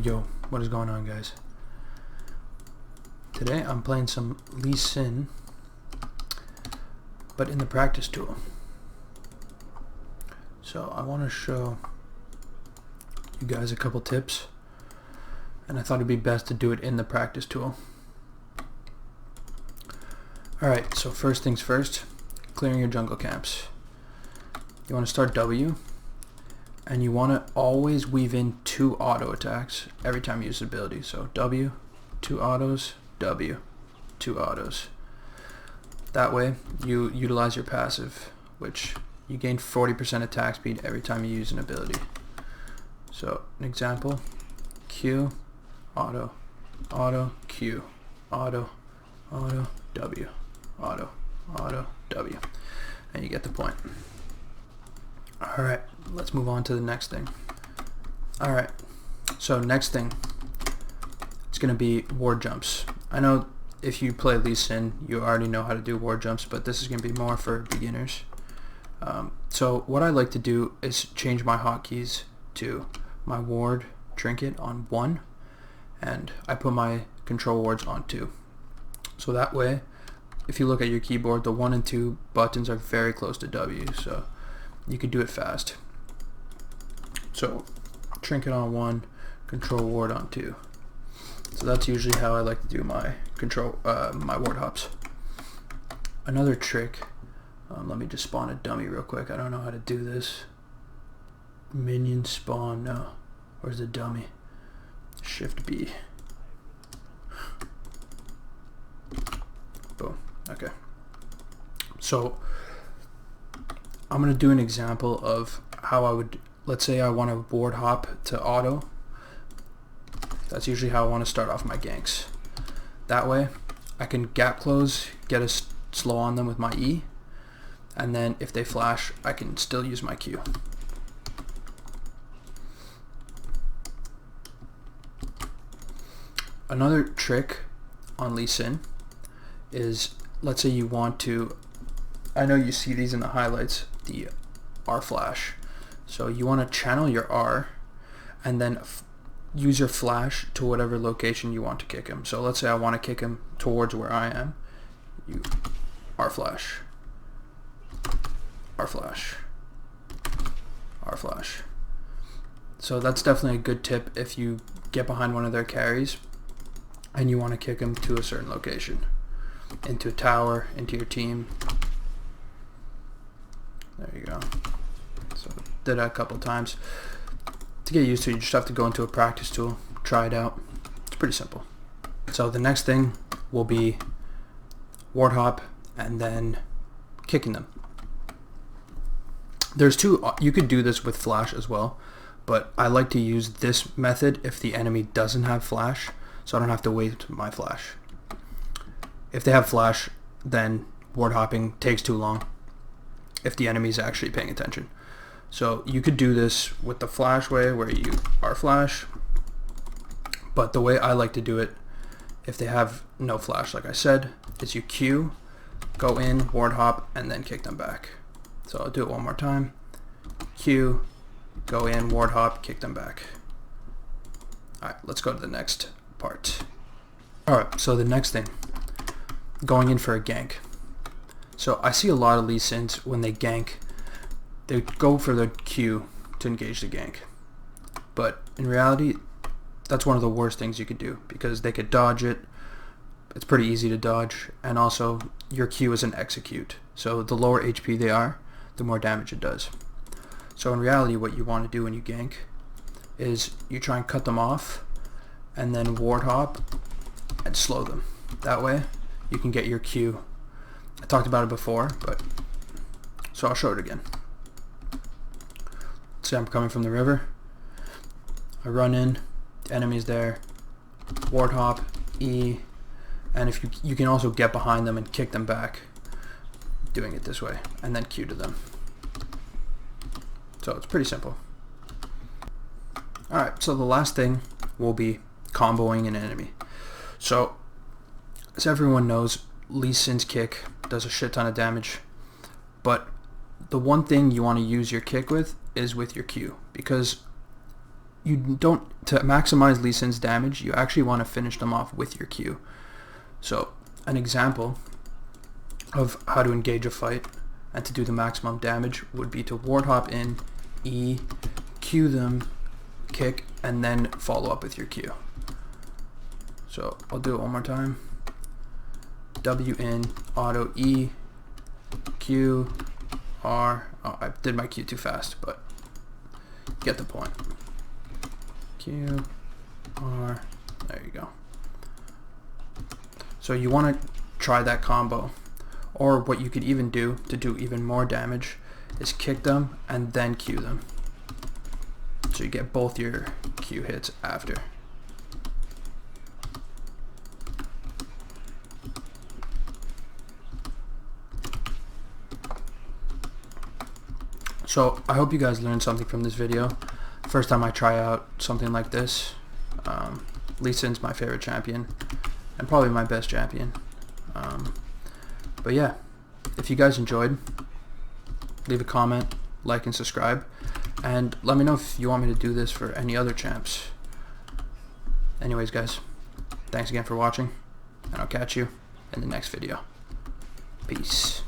Yo, what is going on, guys? Today I'm playing some Lee Sin, but in the practice tool. So I want to show you guys a couple tips, and I thought it'd be best to do it in the practice tool. Alright, so first things first, clearing your jungle camps. You want to start W, and you want to always weave in 2 auto attacks every time you use the ability. So W, 2 autos, W, 2 autos. That way you utilize your passive, which you gain 40% attack speed every time you use an ability. So an example, Q, auto, auto, Q, auto, auto, W, auto, auto, W, and you get the point. Alright, let's move on to the next thing. Alright, so next thing, it's going to be ward jumps. I know if you play Lee Sin, you already know how to do ward jumps, but this is going to be more for beginners. So what I like to do is change my hotkeys to my ward trinket on 1, and I put my control wards on 2. So that way, if you look at your keyboard, the 1 and 2 buttons are very close to W, so you could do it fast. So trinket on 1, control ward on 2. So that's usually how I like to do my my ward hops. Another trick, let me just spawn a dummy real quick. I don't know how to do this. Minion spawn, no. Where's the dummy? Shift B. Boom. Okay. So I'm going to do an example of how I would, let's say I want to ward hop to auto. That's usually how I want to start off my ganks. That way I can gap close, get a slow on them with my E, and then if they flash, I can still use my Q. Another trick on Lee Sin is, let's say you want to, I know you see these in the highlights, the R flash. So you want to channel your R and then use your flash to whatever location you want to kick him. So let's say I want to kick him towards where I am. You R flash, R flash, R flash. So that's definitely a good tip if you get behind one of their carries and you want to kick him to a certain location, into a tower, into your team. There you go. So did that a couple times. To get used to it, you just have to go into a practice tool, try it out. It's pretty simple. So the next thing will be ward hop and then kicking them. There's 2, you could do this with flash as well, but I like to use this method if the enemy doesn't have flash, so I don't have to wait my flash. If they have flash, then ward hopping takes too long if the enemy is actually paying attention. So you could do this with the flash way where you are flash, but the way I like to do it, if they have no flash, like I said, is you Q, go in, ward hop, and then kick them back. So I'll do it one more time. Q, go in, ward hop, kick them back. Alright, let's go to the next part. Alright, so the next thing, going in for a gank. So I see a lot of Lee Sins when they gank, they go for the Q to engage the gank. But in reality, that's one of the worst things you could do because they could dodge it. It's pretty easy to dodge, and also your Q is an execute. So the lower HP they are, the more damage it does. So in reality, what you want to do when you gank is you try and cut them off and then ward hop and slow them. That way you can get your Q. I talked about it before, but so I'll show it again. Say I'm coming from the river, I run in, the enemy's there, ward hop, E, and if you can also get behind them and kick them back, doing it this way, and then Q to them. So it's pretty simple. Alright, so the last thing will be comboing an enemy. So as everyone knows, Lee Sin's kick does a shit ton of damage, but the one thing you want to use your kick with is with your Q, because you don't, to maximize Lee Sin's damage, you actually want to finish them off with your Q. So an example of how to engage a fight and to do the maximum damage would be to ward hop in, E, Q them, kick, and then follow up with your Q. So I'll do it one more time. W in, auto E, Q, R. Oh, I did my Q too fast, but you get the point. Q, R, there you go. So you want to try that combo. Or what you could even do to do even more damage is kick them and then Q them. So you get both your Q hits after. So I hope you guys learned something from this video. First time I try out something like this. Lee Sin's my favorite champion and probably my best champion. But yeah, if you guys enjoyed, leave a comment, like, and subscribe, and let me know if you want me to do this for any other champs. Anyways guys, thanks again for watching, and I'll catch you in the next video. Peace.